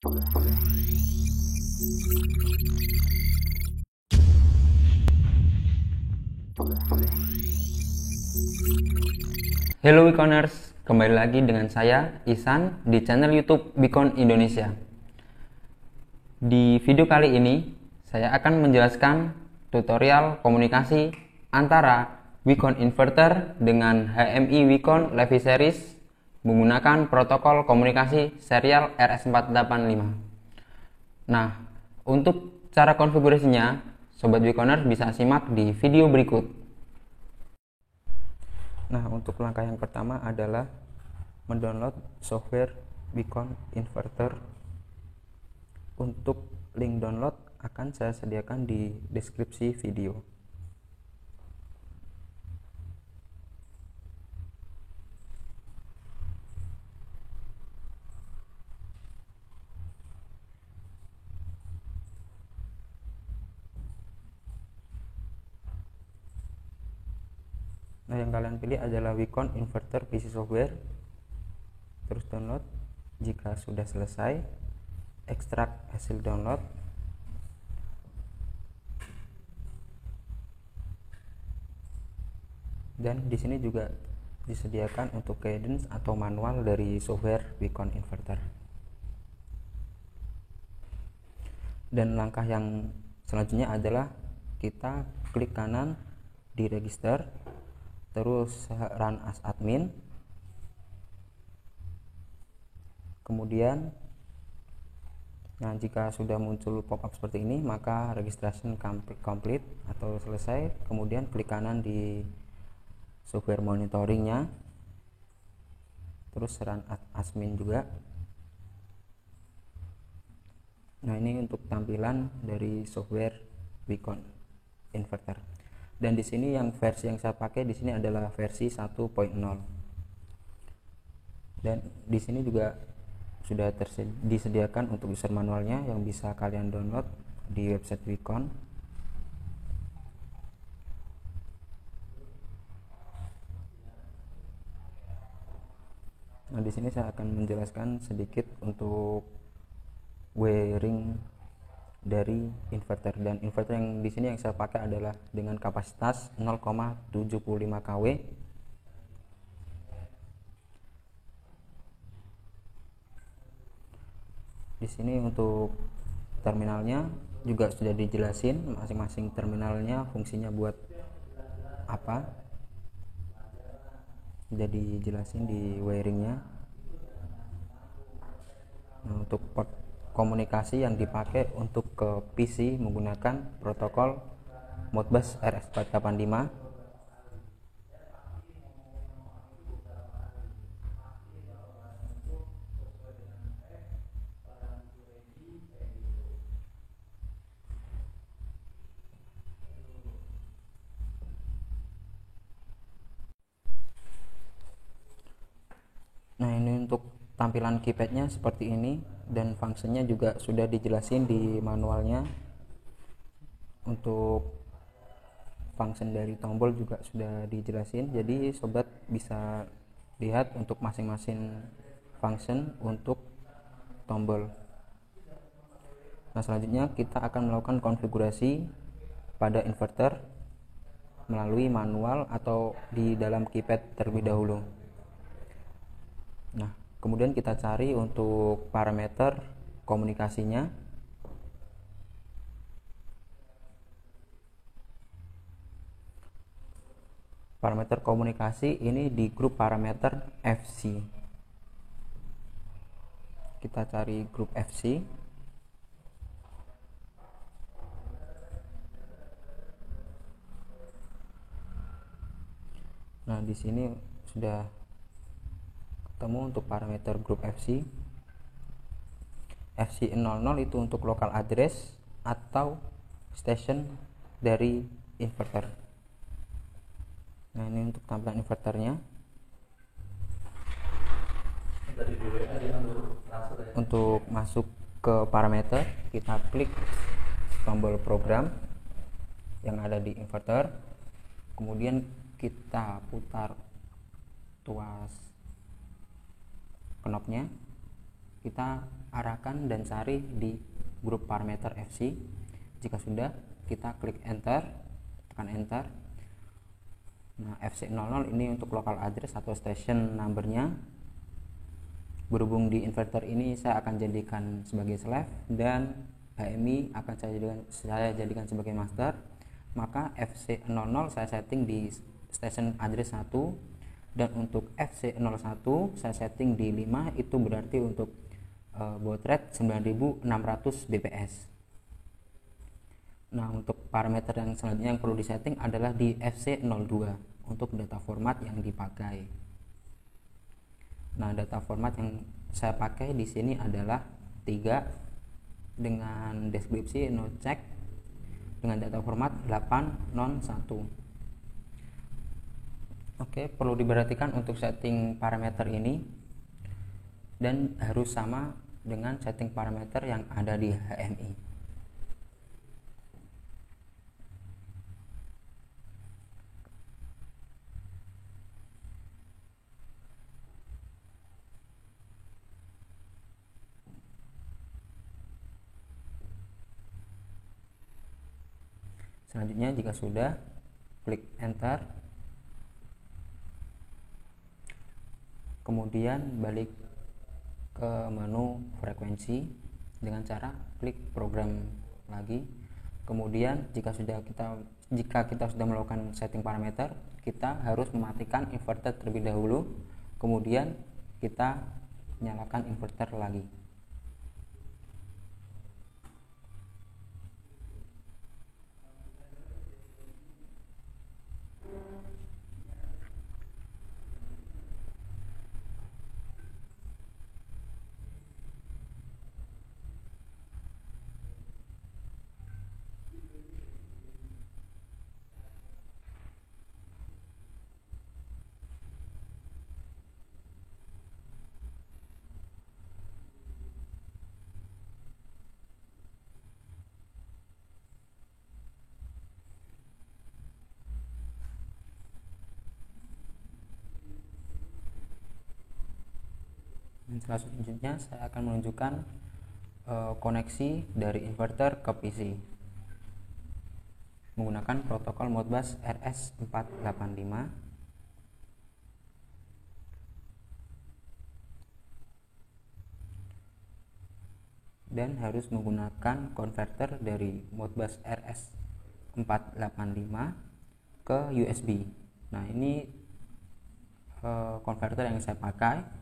Hello Beaconers, kembali lagi dengan saya Ihsan di channel YouTube Beacon Indonesia. Di video kali ini saya akan menjelaskan tutorial komunikasi antara Beacon Inverter dengan HMI Beacon Levi Series menggunakan protokol komunikasi serial RS485. Nah, untuk cara konfigurasinya, Sobat Beaconers bisa simak di video berikut. Nah, untuk langkah yang pertama adalah mendownload software Beacon Inverter. Untuk link download akan saya sediakan di deskripsi video. Nah, yang kalian pilih adalah Beacon Inverter PC Software. Terus download. Jika sudah selesai, ekstrak hasil download. Dan di sini juga disediakan untuk guidance atau manual dari software Beacon Inverter. Dan langkah yang selanjutnya adalah kita klik kanan di register, terus run as admin, kemudian jika sudah muncul pop-up seperti ini maka registration complete atau selesai, kemudian klik kanan di software monitoringnya, terus run as admin juga. Nah, ini untuk tampilan dari software Beacon Inverter. Dan di sini yang versi yang saya pakai di sini adalah versi 1.0. Dan di sini juga sudah disediakan untuk user manualnya yang bisa kalian download di website Beacon. Nah, di sini saya akan menjelaskan sedikit untuk wiring dari inverter, dan inverter yang di sini yang saya pakai adalah dengan kapasitas 0,75 kW. Di sini untuk terminalnya juga sudah dijelasin masing-masing terminalnya fungsinya buat apa, sudah dijelasin di wiringnya. Nah, untuk port komunikasi yang dipakai untuk ke PC menggunakan protokol Modbus RS485. Nah, ini untuk tampilan keypadnya seperti ini, dan fungsinya juga sudah dijelasin di manualnya. Untuk function dari tombol juga sudah dijelasin, jadi sobat bisa lihat untuk masing-masing function untuk tombol. Nah, selanjutnya kita akan melakukan konfigurasi pada inverter melalui manual atau di dalam keypad terlebih dahulu. Nah, kemudian kita cari untuk parameter komunikasinya. Parameter komunikasi ini di grup parameter FC. Kita cari grup FC. Nah, di sini sudah ketemu untuk parameter grup FC. FC00 itu untuk local address atau station dari inverter. Nah, ini untuk tampilan inverternya. Untuk masuk ke parameter, kita klik tombol program yang ada di inverter, kemudian kita putar tuas knobnya. kita arahkan dan cari di grup parameter FC. Jika sudah, kita klik enter, tekan enter. Nah, FC00 ini untuk local address atau station numbernya. Berhubung di inverter ini saya akan jadikan sebagai slave dan HMI akan saya jadikan sebagai master, maka FC00 saya setting di station address 1, dan untuk FC01 saya setting di 5, itu berarti untuk baud rate 9600 bps. Nah, untuk parameter yang selanjutnya yang perlu disetting adalah di FC02 untuk data format yang dipakai. Nah, data format yang saya pakai di sini adalah 3 dengan deskripsi no check dengan data format 8 non 1. Oke, perlu diperhatikan untuk setting parameter ini dan harus sama dengan setting parameter yang ada di HMI. Selanjutnya, jika sudah, klik enter, kemudian balik ke menu frekuensi dengan cara klik program lagi. Kemudian jika kita sudah melakukan setting parameter, kita harus mematikan inverter terlebih dahulu, kemudian kita nyalakan inverter lagi. Selanjutnya saya akan menunjukkan koneksi dari inverter ke PC menggunakan protokol Modbus RS485. Dan harus menggunakan konverter dari Modbus RS485 ke USB. Nah, ini konverter yang saya pakai.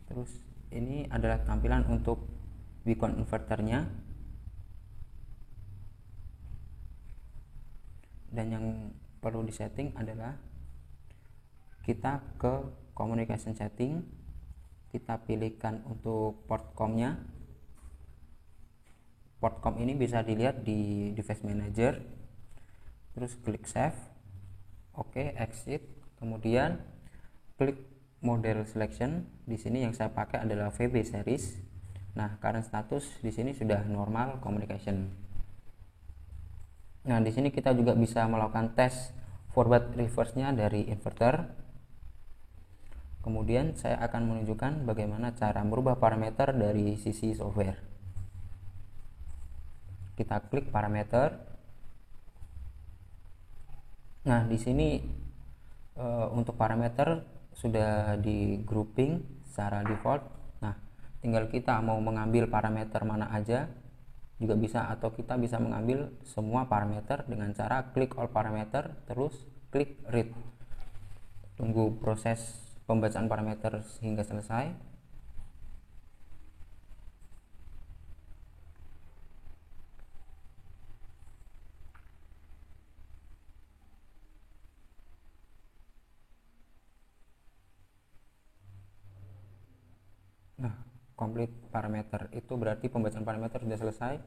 Terus ini adalah tampilan untuk beacon inverternya, dan yang perlu disetting adalah kita ke communication setting, kita pilihkan untuk port com-nya. Port com ini bisa dilihat di device manager, terus klik save, oke, exit, kemudian klik model selection. Di sini yang saya pakai adalah VB series. Nah, current status di sini sudah normal communication. Nah, di sini kita juga bisa melakukan tes forward reverse-nya dari inverter. Kemudian saya akan menunjukkan bagaimana cara merubah parameter dari sisi software. Kita klik parameter. Nah, di sini untuk parameter sudah di grouping secara default. Nah, tinggal kita mau mengambil parameter mana aja juga bisa, atau kita bisa mengambil semua parameter dengan cara klik all parameter terus klik read. Tunggu proses pembacaan parameter hingga selesai. Nah, complete parameter itu berarti pembacaan parameter sudah selesai.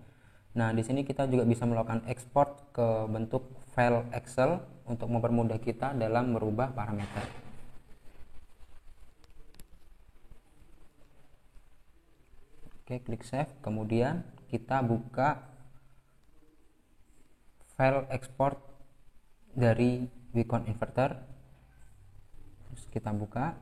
Nah, di sini kita juga bisa melakukan ekspor ke bentuk file Excel untuk mempermudah kita dalam merubah parameter. Oke, klik save, kemudian kita buka file ekspor dari beacon inverter. Terus kita buka.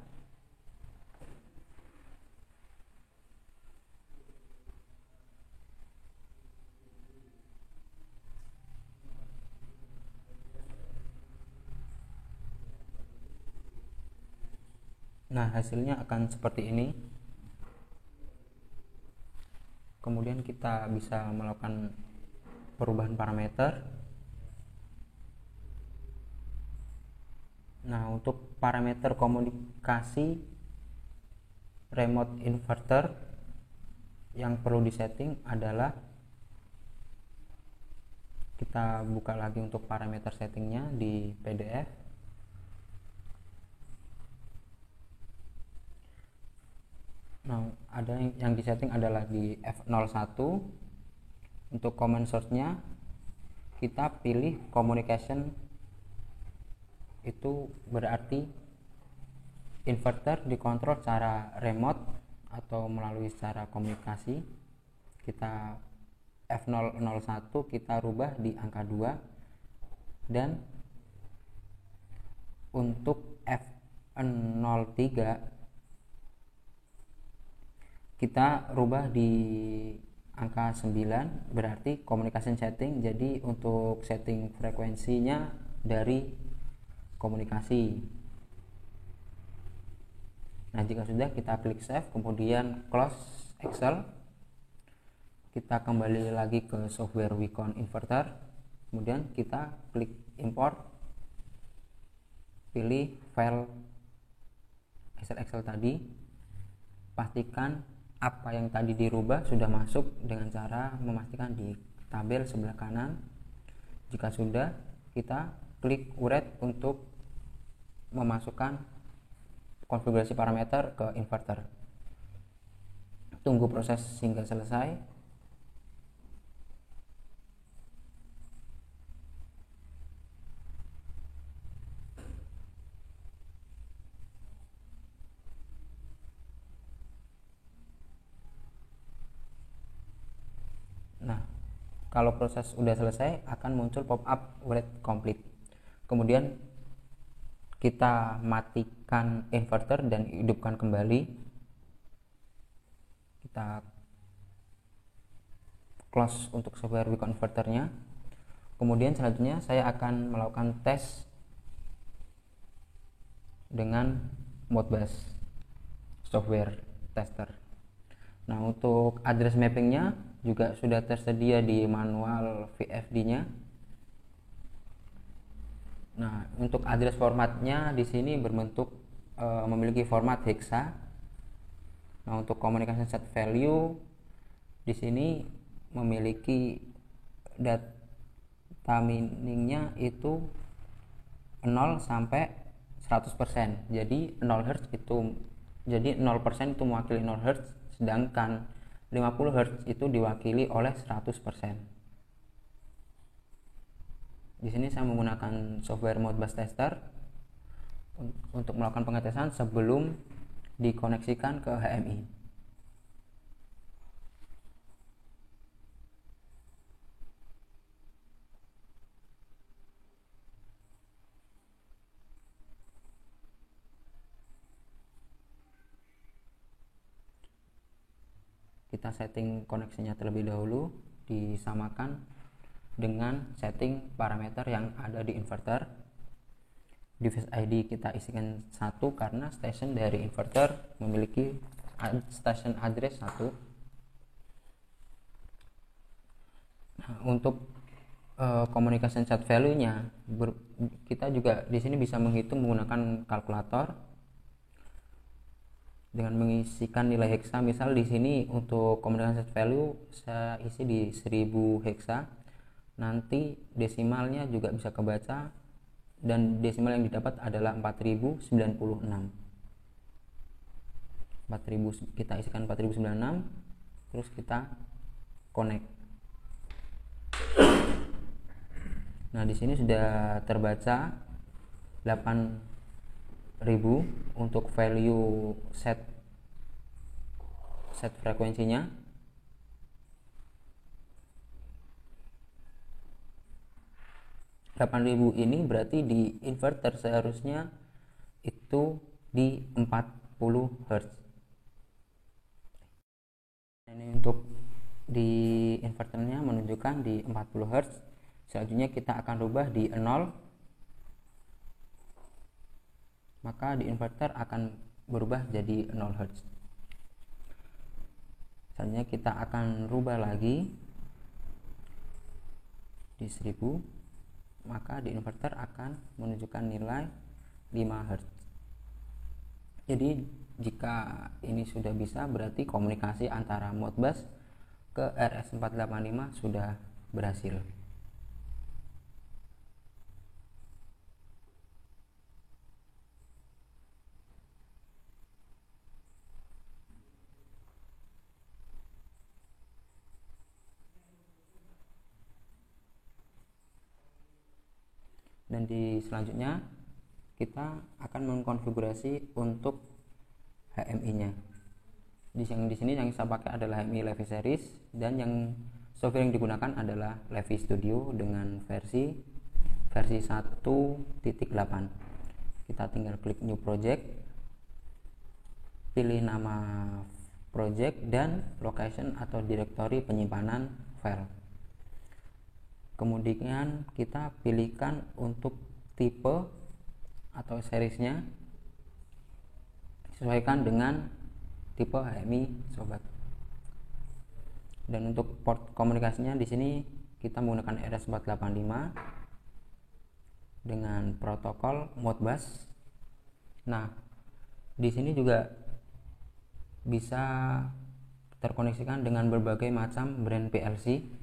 Nah, hasilnya akan seperti ini. Kemudian kita bisa melakukan perubahan parameter. Nah, untuk parameter komunikasi remote inverter yang perlu disetting adalah, kita buka lagi untuk parameter settingnya di PDF. Nah, ada yang disetting adalah di F01. Untuk command source-nya kita pilih communication, itu berarti inverter dikontrol secara remote atau melalui secara komunikasi. Kita F001 kita rubah di angka 2, dan untuk F03 kita rubah di angka 9, berarti communication setting. Jadi untuk setting frekuensinya dari komunikasi. Nah, jika sudah, kita klik save, kemudian close Excel. Kita kembali lagi ke software Wicon Inverter, kemudian kita klik import, pilih file Excel tadi, pastikan apa yang tadi dirubah sudah masuk dengan cara memastikan di tabel sebelah kanan. Jika sudah, kita klik uret untuk memasukkan konfigurasi parameter ke inverter. Tunggu proses hingga selesai. Nah, kalau proses sudah selesai akan muncul pop-up uret complete. Kemudian kita matikan inverter dan hidupkan kembali. Kita close untuk software Wicon Inverternya. Kemudian selanjutnya saya akan melakukan tes dengan Modbus software tester. Nah, untuk address mappingnya juga sudah tersedia di manual VFD-nya. Nah, untuk address formatnya di sini berbentuk memiliki format hexa. Nah, untuk communication set value di sini memiliki data meaningnya itu 0 sampai 100%. Jadi 0 Hz itu, jadi 0% itu mewakili 0 Hz, sedangkan 50 Hz itu diwakili oleh 100%. Di sini saya menggunakan software Modbus Tester untuk melakukan pengetesan sebelum dikoneksikan ke HMI. Kita setting koneksinya terlebih dahulu, disamakan dengan setting parameter yang ada di inverter. Device ID kita isikan 1 karena station dari inverter memiliki station address 1. Nah, untuk communication set value-nya kita juga di sini bisa menghitung menggunakan kalkulator dengan mengisikan nilai hexa. Misal di sini untuk communication set value saya isi di 1000 hexa. Nanti desimalnya juga bisa kebaca, dan desimal yang didapat adalah 4096. 4000 kita isikan 4096, terus kita connect. Nah, di sini sudah terbaca 8000 untuk value set frekuensinya. Ini berarti di inverter seharusnya itu di 40 Hz. Ini untuk di inverternya menunjukkan di 40 Hz. Selanjutnya kita akan rubah di 0, maka di inverter akan berubah jadi 0 Hz. Selanjutnya kita akan rubah lagi di 1000, maka di inverter akan menunjukkan nilai 5 Hz. Jadi jika ini sudah bisa, berarti komunikasi antara Modbus ke RS485 sudah berhasil. Dan di selanjutnya kita akan mengkonfigurasi untuk HMI-nya. Di sini yang saya pakai adalah HMI Levi Series, dan yang software yang digunakan adalah Levi Studio dengan versi 1.8. Kita tinggal klik New Project, pilih nama project dan location atau direktori penyimpanan file. Kemudian kita pilihkan untuk tipe atau seriesnya, sesuaikan dengan tipe HMI sobat. Dan untuk port komunikasinya di sini kita menggunakan RS485 dengan protokol Modbus. Nah, di sini juga bisa terkoneksikan dengan berbagai macam brand PLC.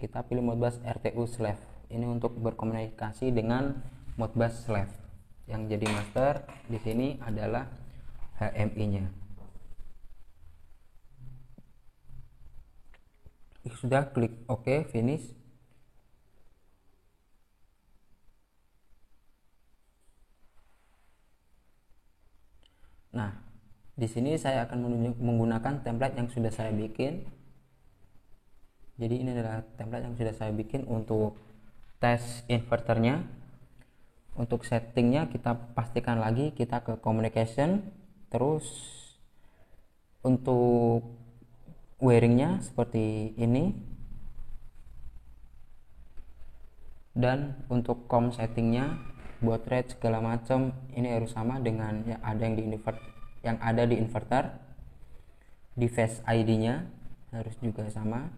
Kita pilih Modbus RTU Slave. Ini untuk berkomunikasi dengan Modbus Slave. Yang jadi master di sini adalah HMI-nya. Sudah, klik OK, finish. Nah, di sini saya akan menggunakan template yang sudah saya bikin. Jadi ini adalah template yang sudah saya bikin untuk tes inverternya. Untuk settingnya kita pastikan lagi, kita ke communication, terus untuk wiringnya seperti ini, dan untuk COM settingnya, baud rate segala macam ini harus sama dengan yang ada di inverter. Device ID-nya harus juga sama.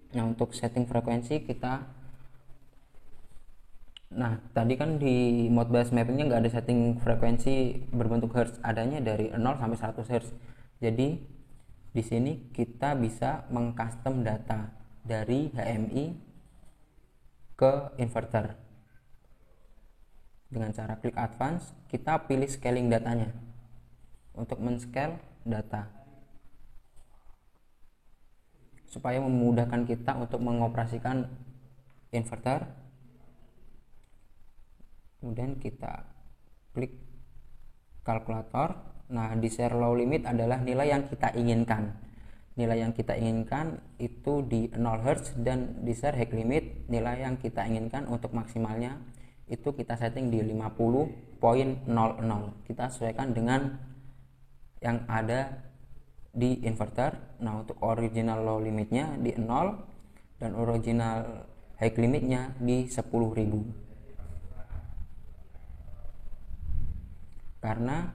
Nah, untuk setting frekuensi tadi kan di Modbus mappingnya nggak ada setting frekuensi berbentuk hertz, adanya dari 0 sampai 100 hertz. Jadi di sini kita bisa mengcustom data dari HMI ke inverter dengan cara klik advance. Kita pilih scaling datanya untuk men-scale data supaya memudahkan kita untuk mengoperasikan inverter. Kemudian kita klik kalkulator. Nah, di share low limit adalah nilai yang kita inginkan. Nilai yang kita inginkan itu di 0 Hz, dan di share high limit nilai yang kita inginkan untuk maksimalnya itu kita setting di 50.00. Kita sesuaikan dengan yang ada di inverter. Nah, untuk original low limitnya di 0 dan original high limitnya di 10.000. Karena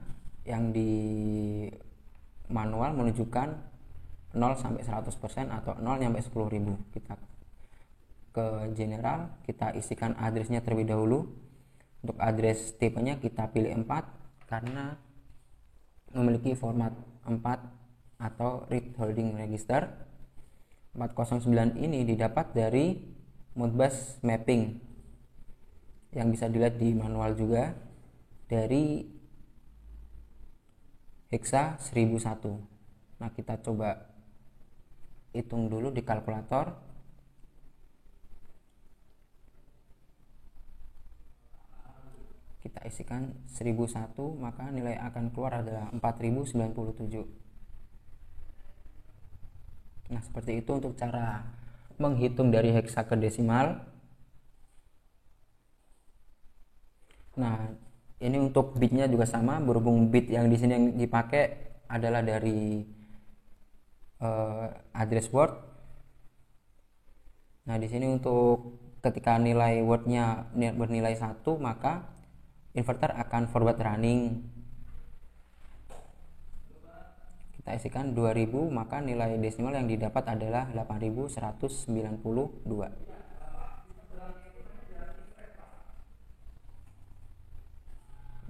yang di manual menunjukkan 0 sampai 100% atau 0 sampai 10.000. Kita ke general, kita isikan addressnya terlebih dahulu. Untuk address tipenya kita pilih 4 karena memiliki format 4 atau read holding register. 409 ini didapat dari Modbus mapping yang bisa dilihat di manual juga dari hexa 1001. Nah, kita coba hitung dulu di kalkulator. kita isikan 1001, maka nilai akan keluar adalah 4097. Nah, seperti itu untuk cara menghitung dari heksa ke desimal. Nah, ini untuk bitnya juga sama, berhubung bit yang di sini yang dipakai adalah dari address word. Nah, di sini untuk ketika nilai wordnya bernilai 1, maka inverter akan forward running. Kita isikan 2000, maka nilai desimal yang didapat adalah 8192.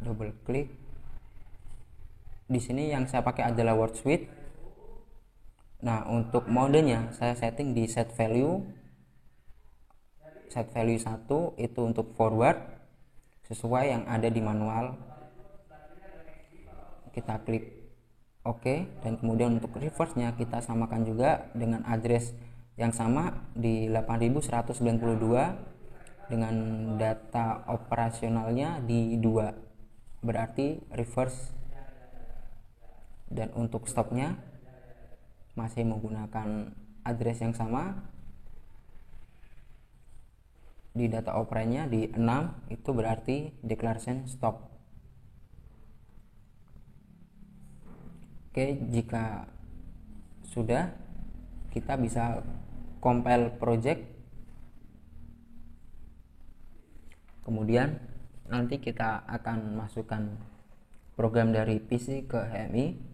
Double klik. Di sini yang saya pakai adalah word suite. Nah, untuk modenya saya setting di set value 1 itu untuk forward sesuai yang ada di manual. Kita klik OK, dan kemudian untuk reverse nya kita samakan juga dengan address yang sama di 8192 dengan data operasionalnya di 2, berarti reverse. Dan untuk stopnya masih menggunakan address yang sama di data operannya di 6, itu berarti declaration stop. Oke, jika sudah, kita bisa compile project. Kemudian nanti kita akan masukkan program dari PC ke HMI.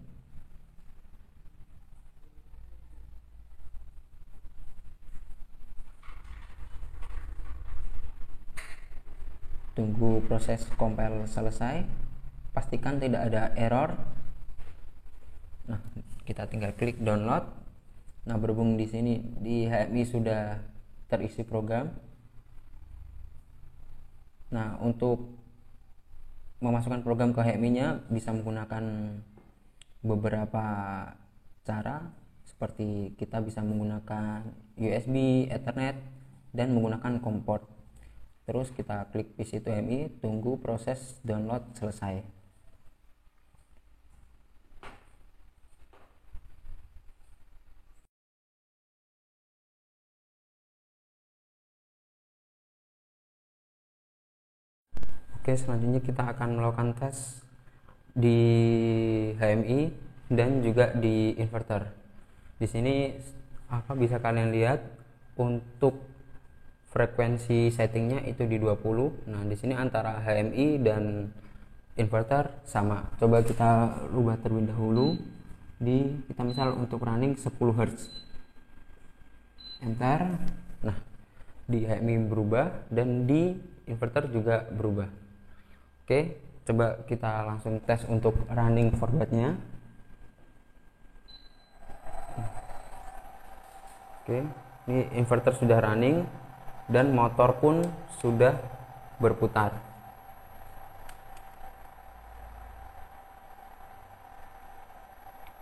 Tunggu proses compile selesai, pastikan tidak ada error. Nah, kita tinggal klik download. Nah, berhubung di sini di HMI sudah terisi program. Nah, untuk memasukkan program ke HMI-nya bisa menggunakan beberapa cara, seperti kita bisa menggunakan USB, Ethernet, dan menggunakan COM port. Terus kita klik PC to HMI, tunggu proses download selesai. Oke, selanjutnya kita akan melakukan tes di HMI dan juga di inverter. Di sini bisa kalian lihat untuk frekuensi settingnya itu di 20. Nah, di sini antara HMI dan inverter sama. Coba kita rubah terlebih dahulu. Kita misal untuk running 10 Hz. Enter. Nah, di HMI berubah dan di inverter juga berubah. Oke, coba kita langsung tes untuk running forwardnya. Oke, ini inverter sudah running dan motor pun sudah berputar.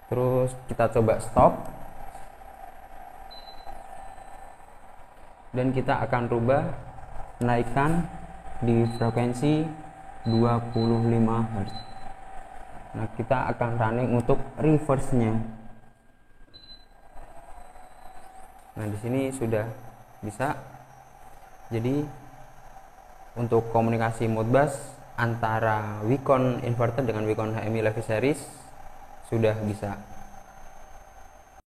Terus kita coba stop dan kita akan rubah, naikkan di frekuensi 25 Hz. Nah, kita akan running untuk reverse-nya. Nah, di sini sudah bisa. Jadi untuk komunikasi Modbus antara Wicon inverter dengan Wicon HMI Levi series sudah bisa.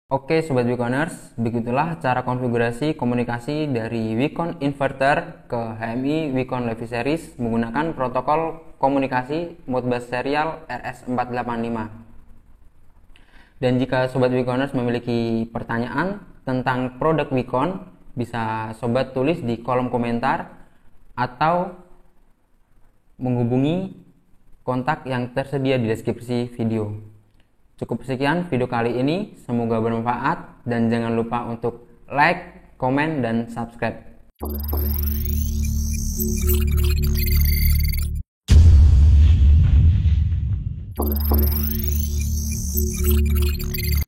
Oke sobat Wiconers, begitulah cara konfigurasi komunikasi dari Wicon inverter ke HMI Wicon Levi series menggunakan protokol komunikasi Modbus serial RS485. Dan jika sobat Wiconers memiliki pertanyaan tentang produk Wicon, bisa sobat tulis di kolom komentar atau menghubungi kontak yang tersedia di deskripsi video. Cukup sekian video kali ini, semoga bermanfaat dan jangan lupa untuk like, komen, dan subscribe.